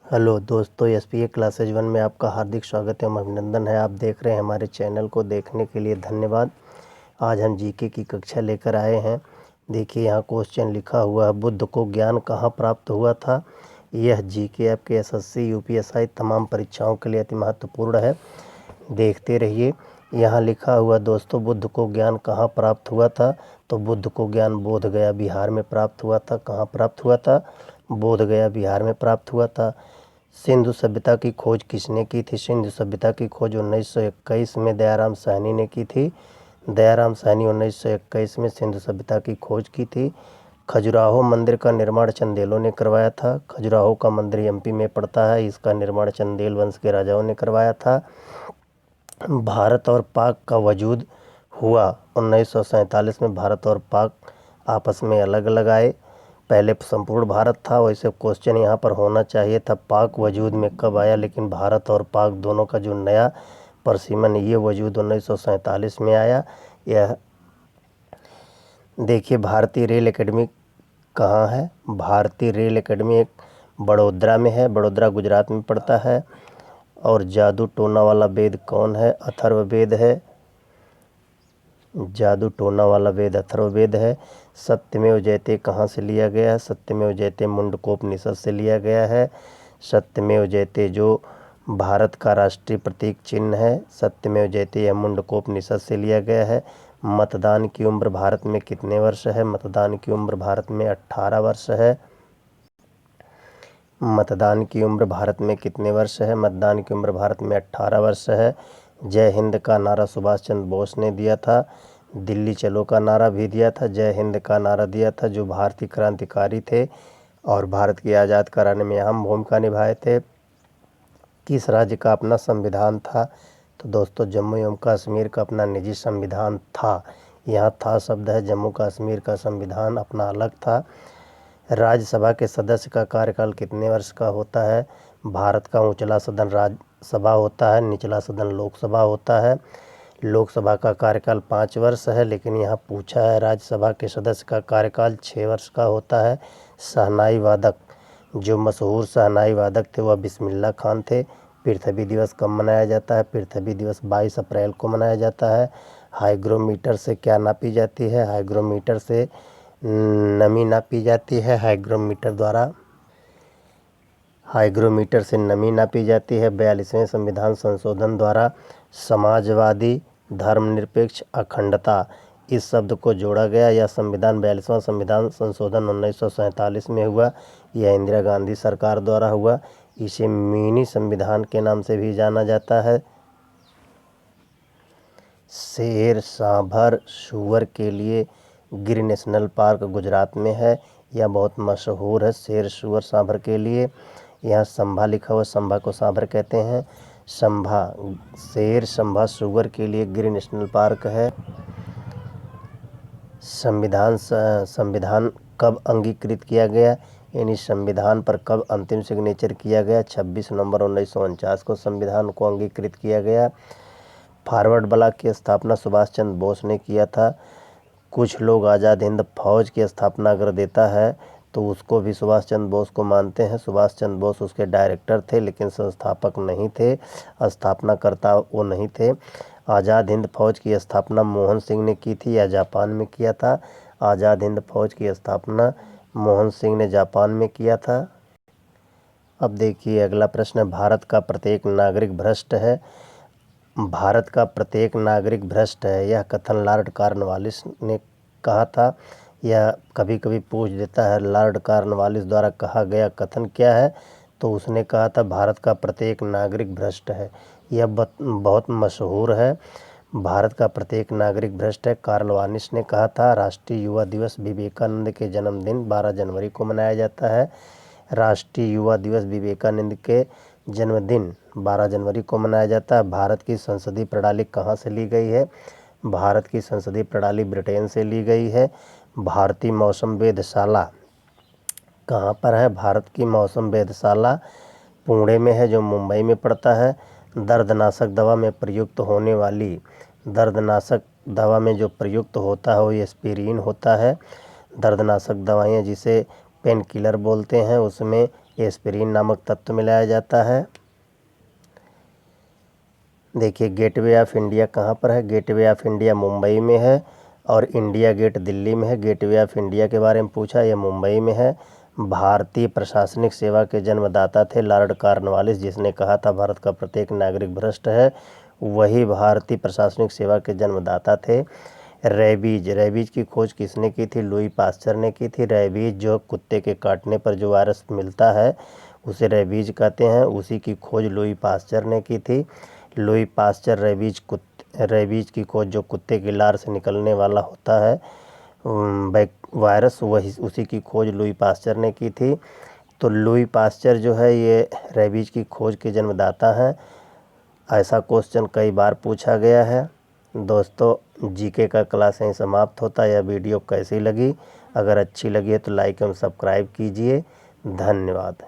Hello दोस्तों, SPA classes 1 में आपका हार्दिक स्वागत एवं अभिनंदन है। आप देख रहे हैं हमारे चैनल को, देखने के लिए धन्यवाद। आज हम जीके की कक्षा लेकर आए हैं। देखिए यहाँ क्वेश्चन लिखा हुआ है, बुद्ध को ज्ञान कहाँ प्राप्त हुआ था। यह जीके आपके एसएससी यूपीएसआई तमाम परीक्षाओं के लिए अति महत्वपूर्ण है। देखते रहिए। यहाँ लिखा हुआ दोस्तों, बुद्ध को ज्ञान कहाँ प्राप्त हुआ था। तो बुद्ध को ज्ञान बोध गया बिहार में प्राप्त हुआ था। कहाँ प्राप्त हुआ था? बोध गया बिहार में प्राप्त हुआ था। सिंधु सभ्यता की खोज किसने की थी? सिंधु सभ्यता की खोज 1921 में दयाराम साहनी ने की थी। दयाराम साहनी 1921 में सिंधु सभ्यता की खोज की थी। खजुराहो मंदिर का निर्माण चंदेलों ने करवाया था। खजुराहो का मंदिर एमपी में पड़ता है। इसका निर्माण चंदेल वंश के राजाओं ने करवाया था। भारत और पाक का वजूद हुआ 1947 में। भारत और पाक आपस में अलग अलग आए। पहले संपूर्ण भारत था, वैसे क्वेश्चन यहाँ पर होना चाहिए था पाक वजूद में कब आया, लेकिन भारत और पाक दोनों का जो नया परसिमन ये वजूद 1947 में आया। यह देखिए, भारतीय रेल एकेडमी कहाँ है? भारतीय रेल एकेडमी एक बड़ोदरा में है। बड़ोदरा गुजरात में पड़ता है। और जादू टोना वाला वेद कौन है? अथर्ववेद है। जादू टोना वाला वेद अथर्ववेद है। सत्यमेव जयते कहाँ से लिया गया है? सत्यमेव जयते मुंडकोपनिषद से लिया गया है। सत्यमेव जयते जो भारत का राष्ट्रीय प्रतीक चिन्ह है, सत्यमेव जयते यह मुंडकोपनिषद से लिया गया है। मतदान की उम्र भारत में कितने वर्ष है? मतदान की उम्र भारत में 18 वर्ष है। मतदान की उम्र भारत में कितने वर्ष है? मतदान की उम्र भारत में 18 वर्ष है। जय हिंद का नारा सुभाष चंद्र बोस ने दिया था। दिल्ली चलो का नारा भी दिया था। जय हिंद का नारा दिया था जो भारतीय क्रांतिकारी थे और भारत की आज़ाद कराने में अहम भूमिका निभाए थे। किस राज्य का अपना संविधान था? तो दोस्तों, जम्मू एवं कश्मीर का अपना निजी संविधान था। यहाँ था शब्द है, जम्मू कश्मीर का संविधान अपना अलग था। राज्यसभा के सदस्य का कार्यकाल कितने वर्ष का होता है? भारत का ऊंचला सदन राज्यसभा होता है, निचला सदन लोकसभा होता है। लोकसभा का कार्यकाल 5 वर्ष है, लेकिन यहाँ पूछा है राज्यसभा के सदस्य का कार्यकाल 6 वर्ष का होता है। शहनाई वादक, जो मशहूर शहनाई वादक थे वह बिस्मिल्लाह खान थे। पृथ्वी दिवस कब मनाया जाता है? पृथ्वी दिवस 22 अप्रैल को मनाया जाता है। हाइग्रोमीटर से क्या नापी जाती है? हाइग्रोमीटर से नमी नापी जाती है। हाइग्रोमीटर से नमी नापी जाती है। 42वें संविधान संशोधन द्वारा समाजवादी, धर्मनिरपेक्ष, अखंडता इस शब्द को जोड़ा गया। यह संविधान 42वां संविधान संशोधन 1947 में हुआ। यह इंदिरा गांधी सरकार द्वारा हुआ। इसे मिनी संविधान के नाम से भी जाना जाता है। शेर, सांभर, सूअर के लिए गिर नेशनल पार्क गुजरात में है। यह बहुत मशहूर है शेर, सूअर, सांभर के लिए। यहाँ संभा लिखा हुआ, संभा को सांभर कहते हैं। संभा शेर, संभा सूअर के लिए गिर नेशनल पार्क है। संविधान कब अंगीकृत किया गया? यानी संविधान पर कब अंतिम सिग्नेचर किया गया? 26 नवंबर 1949 को संविधान को अंगीकृत किया गया। फॉरवर्ड ब्लॉक की स्थापना सुभाष चंद्र बोस ने किया था। कुछ लोग आज़ाद हिंद फौज की स्थापना अगर देता है तो उसको भी सुभाष चंद्र बोस को मानते हैं। सुभाष चंद्र बोस उसके डायरेक्टर थे, लेकिन संस्थापक नहीं थे, स्थापनाकर्ता वो नहीं थे। आज़ाद हिंद फौज की स्थापना मोहन सिंह ने की थी या जापान में किया था? आज़ाद हिंद फौज की स्थापना मोहन सिंह ने जापान में किया था। अब देखिए अगला प्रश्न है, भारत का प्रत्येक नागरिक भ्रष्ट है। भारत का प्रत्येक नागरिक भ्रष्ट है, यह कथन लॉर्ड कॉर्नवालिस ने कहा था। यह कभी कभी पूछ देता है लॉर्ड कॉर्नवालिस द्वारा कहा गया कथन क्या है, तो उसने कहा था भारत का प्रत्येक नागरिक भ्रष्ट है। यह बहुत मशहूर है। भारत का प्रत्येक नागरिक भ्रष्ट है, कॉर्नवालिस ने कहा था। राष्ट्रीय युवा दिवस विवेकानंद के जन्मदिन 12 जनवरी को मनाया जाता है। राष्ट्रीय युवा दिवस विवेकानंद के जन्मदिन 12 जनवरी को मनाया जाता है। भारत की संसदीय प्रणाली कहाँ से ली गई है? भारत की संसदीय प्रणाली ब्रिटेन से ली गई है। भारतीय मौसम वेधशाला कहाँ पर है? भारत की मौसम वेधशाला पुणे में है, जो मुंबई में पड़ता है। दर्दनाशक दवा में प्रयुक्त होने वाली, दर्दनाशक दवा में जो प्रयुक्त होता है वो एस्पिरिन होता है। दर्दनाशक दवाइयाँ जिसे पेन किलर बोलते हैं, उसमें एस्पिरिन नामक तत्व मिलाया जाता है। देखिए गेटवे ऑफ इंडिया कहाँ पर है, गेटवे ऑफ इंडिया मुंबई में है और इंडिया गेट दिल्ली में है। गेटवे ऑफ इंडिया के बारे में पूछा, यह मुंबई में है। भारतीय प्रशासनिक सेवा के जन्मदाता थे लॉर्ड कॉर्नवालिस, जिसने कहा था भारत का प्रत्येक नागरिक भ्रष्ट है, वही भारतीय प्रशासनिक सेवा के जन्मदाता थे। रेबीज की खोज किसने की थी, लुई पास्चर ने की थी। रेबीज जो कुत्ते के काटने पर जो वायरस मिलता है उसे रेबीज कहते हैं, उसी की खोज लुई पास्चर ने की थी। लुई पास्चर रेबीज की खोज जो कुत्ते की लार से निकलने वाला होता है वायरस, वही उसी की खोज लुई पास्चर ने की थी। तो लुई पास्चर जो है ये रेबीज की खोज के जन्मदाता हैं। ऐसा क्वेश्चन कई बार पूछा गया है। दोस्तों जीके का क्लास यहीं समाप्त होता है। यह वीडियो कैसी लगी, अगर अच्छी लगी है तो लाइक एवं सब्सक्राइब कीजिए। धन्यवाद।